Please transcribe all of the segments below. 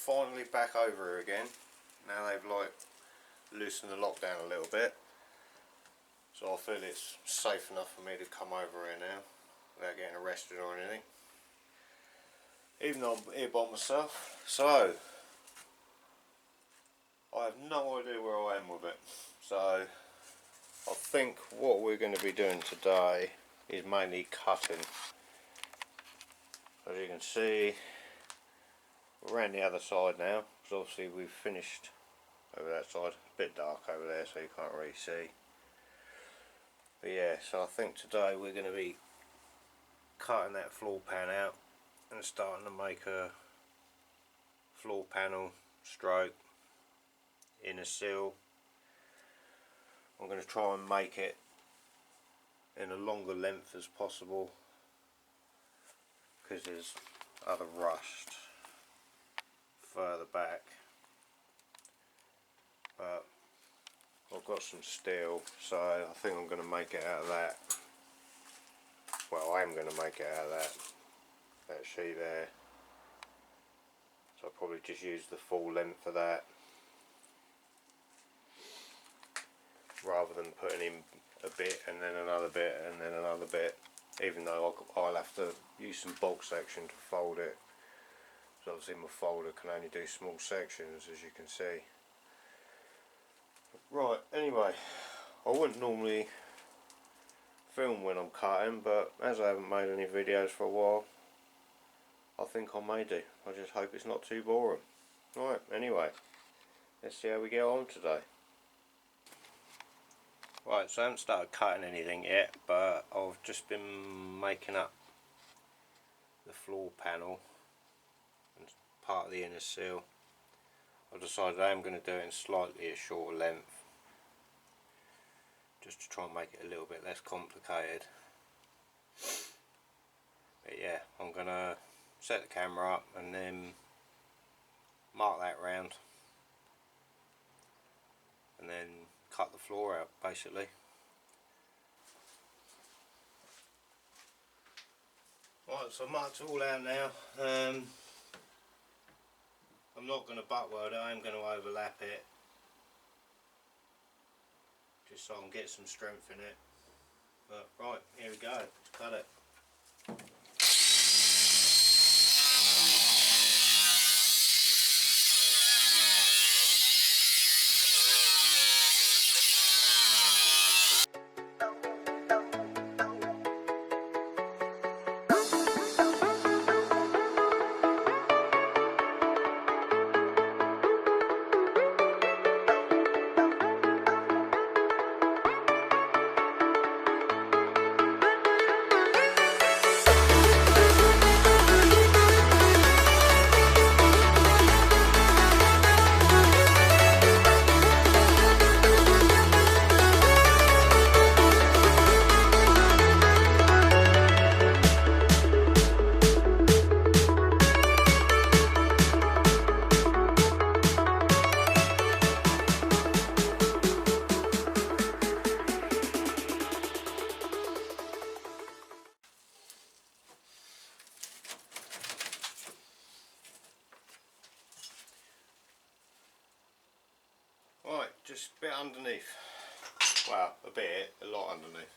finally back over here again. Now they've like loosened the lockdown a little bit, so I feel it's safe enough for me to come over here now without getting arrested or anything, even though I'm here by myself. So I have no idea where I am with it, so I think what we're going to be doing today is mainly cutting. As you can see, we're around the other side now, because obviously we've finished over that side. A bit dark over there, so you can't really see. But yeah, so I think today we're going to be cutting that floor pan out and starting to make a floor panel stroke inner sill. I'm going to try and make it in a longer length as possible, because there's other rust further back, but I've got some steel, so I think I'm going to make it out of that. Well, I am going to make it out of that sheet there, so I'll probably just use the full length of that rather than putting in a bit and then another bit and then another bit, even though I'll have to use some bulk section to fold it. So obviously my folder can only do small sections, as you can see. Right, anyway, I wouldn't normally film when I'm cutting, but as I haven't made any videos for a while, I think I may do. I just hope it's not too boring. Right, anyway, let's see how we get on today. Right, so I haven't started cutting anything yet, but I've just been making up the floor panel and part of the inner sill. I've decided I am going to do it in slightly a shorter length, just to try and make it a little bit less complicated. But yeah, I'm going to set the camera up and then mark that round and then cut the floor out, basically. Right, so I've marked it all out now. I'm not going to butt weld it, I'm going to overlap it, just so I can get some strength in it. But right, here we go, let's cut it. Right, just a bit underneath. Well, a lot underneath.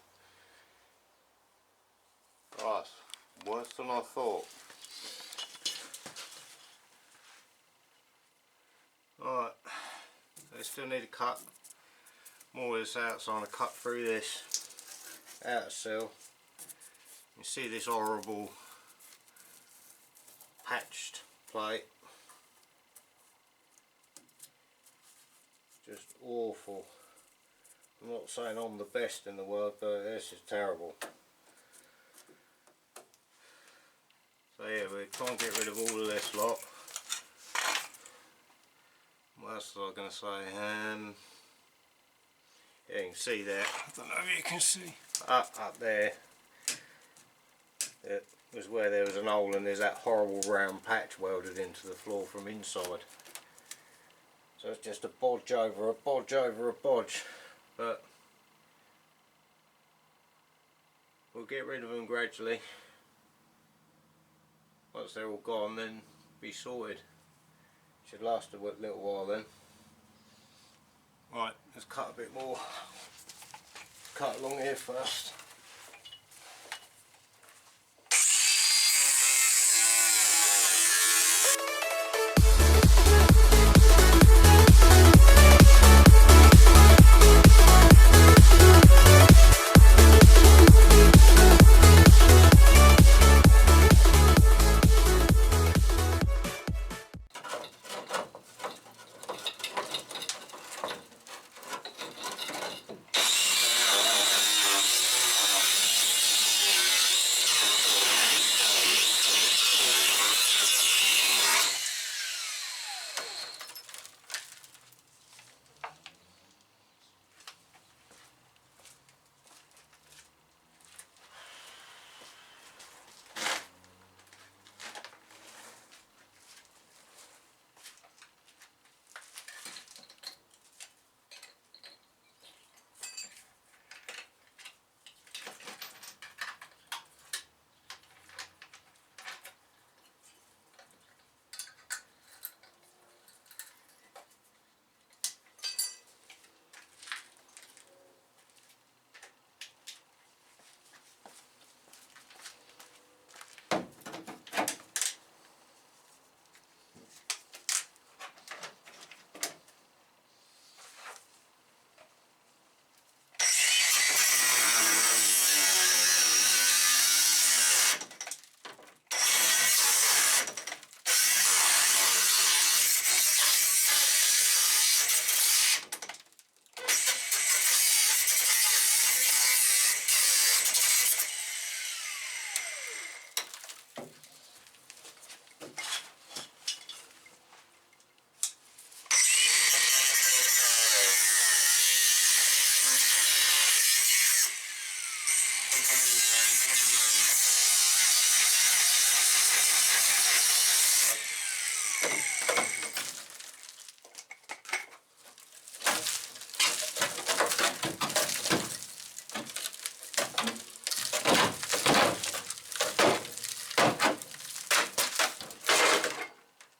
Right, worse than I thought. Right, so I still need to cut more of this out, so I'm going to cut through this outer sill. You see this horrible patched plate. Just awful. I'm not saying I'm the best in the world, but this is terrible. So yeah, we're trying to get rid of all of this lot. What else was I going to say? Yeah, you can see there. I don't know if you can see. Up there. It was where there was an hole and there's that horrible round patch welded into the floor from inside. So it's just a bodge over a bodge over a bodge, but we'll get rid of them gradually. Once they're all gone, then be sorted. Should last a little while then. Right, let's cut a bit more. Cut along here first.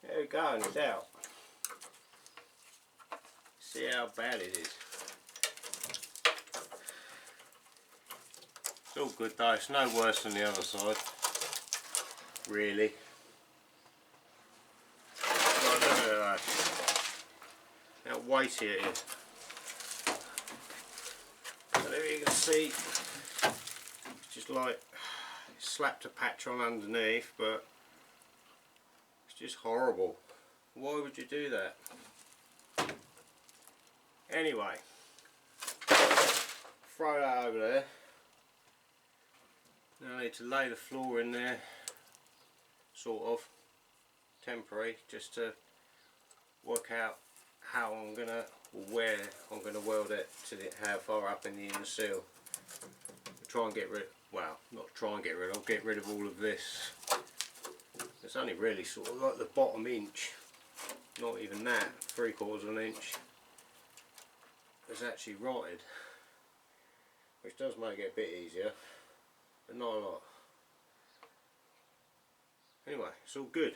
There we go, and it's out. See how bad it is. It's all good though, it's no worse than the other side, really. Oh, look at that. How weighty it is. So there you can see, it's just like slapped a patch on underneath, but it's just horrible. Why would you do that? Anyway, throw that over there. Now I need to lay the floor in there, sort of, temporary, just to work out how I'm gonna, or where I'm gonna weld it to how far up in the inner seal. Try and get rid, well, not try and get rid, I'll get rid of all of this. It's only really sort of like the bottom inch, not even that, 3/4 of an inch. It's actually rotted, which does make it a bit easier, but not a lot. Anyway, it's all good.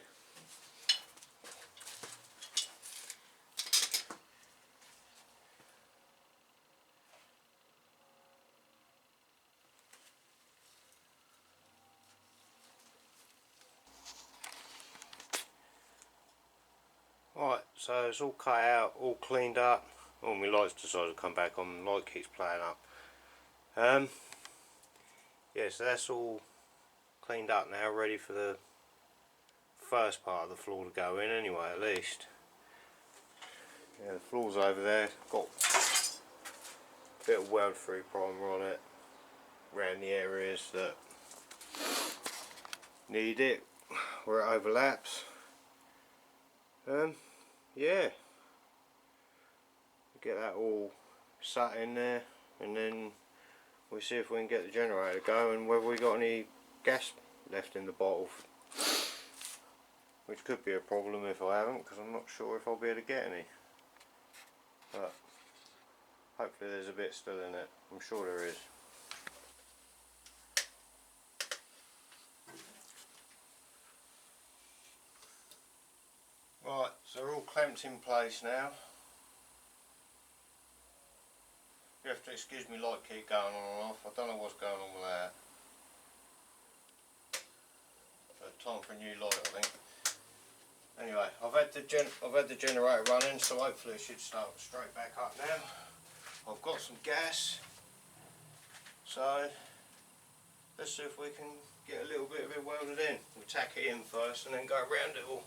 Right, so it's all cut out, all cleaned up. Oh, my lights decided to come back on, the light keeps playing up. Yeah, so that's all cleaned up now, ready for the first part of the floor to go in anyway, at least. Yeah, the floor's over there, got a bit of weld through primer on it, around the areas that need it, where it overlaps. Yeah, get that all sat in there, and then we'll see if we can get the generator going, whether we got any gas left in the bottle, which could be a problem if I haven't, because I'm not sure if I'll be able to get any, but hopefully there's a bit still in it. I'm sure there is. Right, So they're all clamped in place now. You have to excuse me, light keep going on and off. I don't know what's going on with that. But time for a new light, I think. Anyway, I've had the generator running, so hopefully it should start straight back up now. I've got some gas, so let's see if we can get a little bit of it welded in. We'll tack it in first and then go around it all.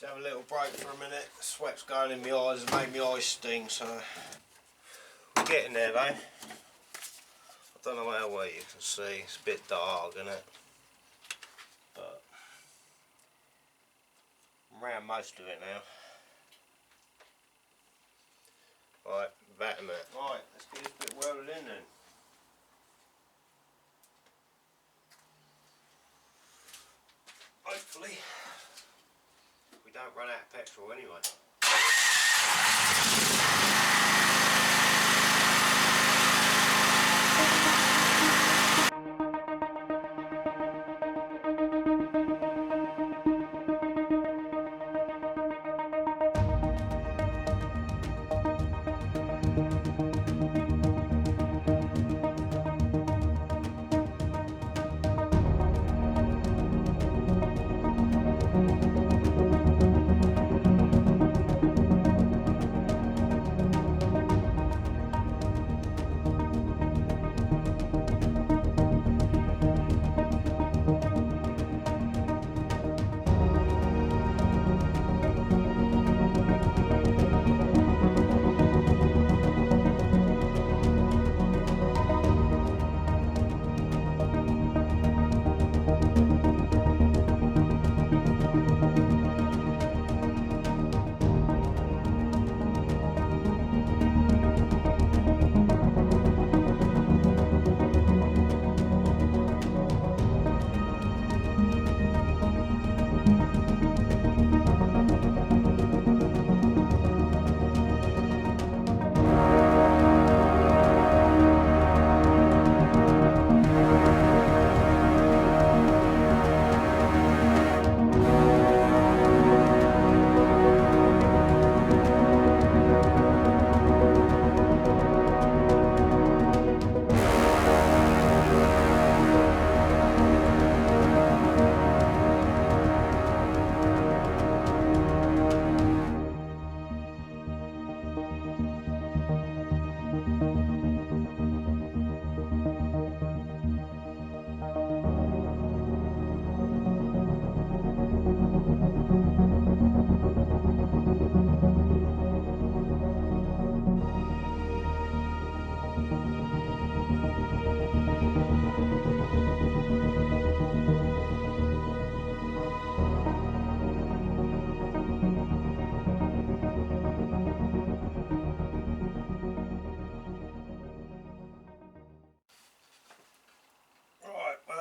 Let's have a little break for a minute. The sweat's going in my eyes and made my eyes sting, so we're getting there though. I don't know how well you can see, it's a bit dark, isn't it? But I'm around most of it now. Right, back a minute. Right, let's get this bit welded in then. Hopefully we don't run out of petrol anyway.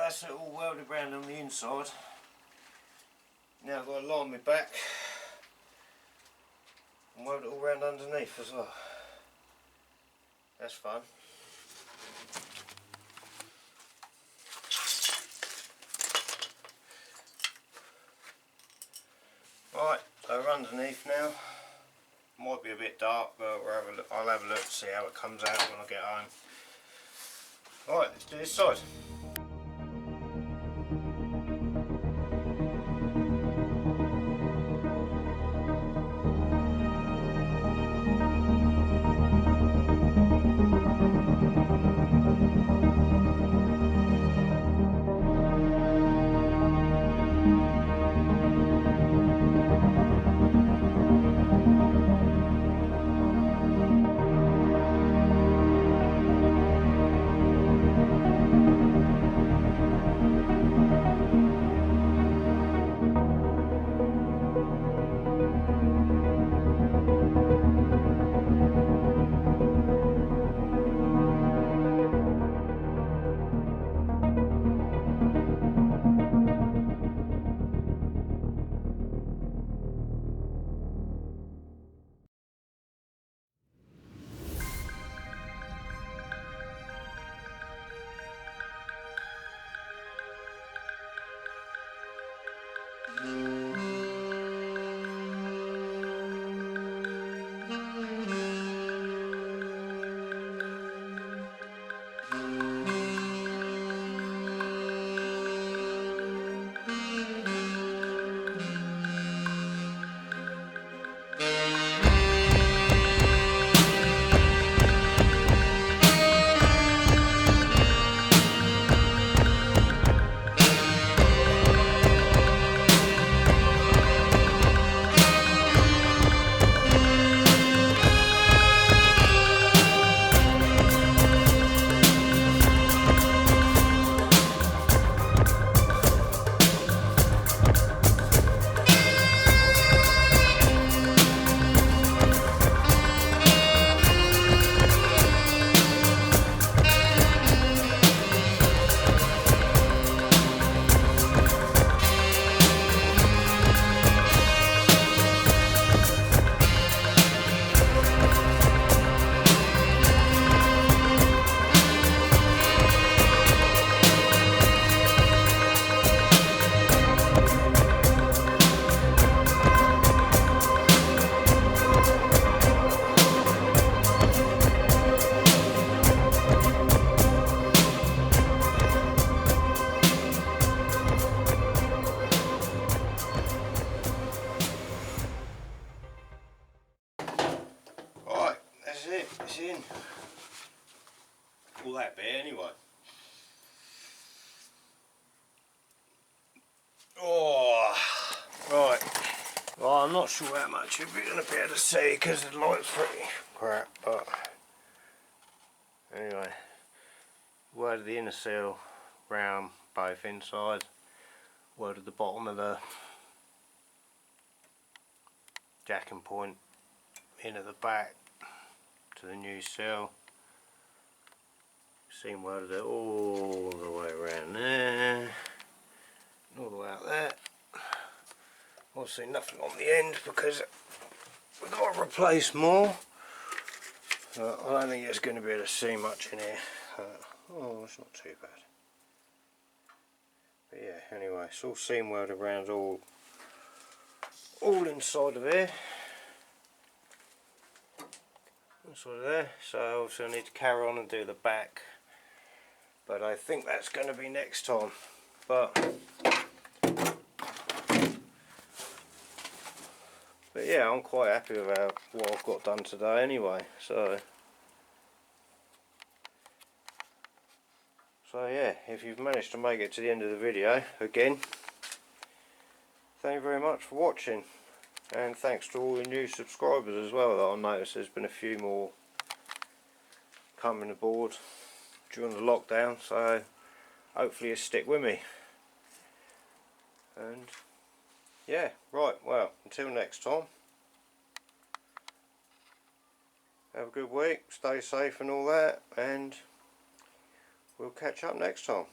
that's it all welded round on the inside. Now I've got to line my back and weld it all round underneath as well. That's fun. Right, so we're underneath now. Might be a bit dark, but I'll have a look to see how it comes out when I get home. Alright, let's do this side. It's in. All that bit anyway. Oh, right. Well, I'm not sure how much you're going to be able to see because the light's pretty crap, but anyway, welded the inner seal round both inside, welded the bottom of the jacking point in at the back to the new seal. Seam welded it all the way around there, all the way out there. Obviously nothing on the end because we've got to replace more. I don't think it's going to be able to see much in here. Oh, it's not too bad. But yeah, anyway, it's all seam welded around all inside of here. Inside of there. So obviously I need to carry on and do the back. But I think that's going to be next time. But yeah, I'm quite happy with what I've got done today anyway. So yeah, if you've managed to make it to the end of the video, again, thank you very much for watching. And thanks to all the new subscribers as well, that I noticed there's been a few more coming aboard during the lockdown, so hopefully you stick with me. And yeah, right, well, until next time, have a good week, stay safe and all that, and we'll catch up next time.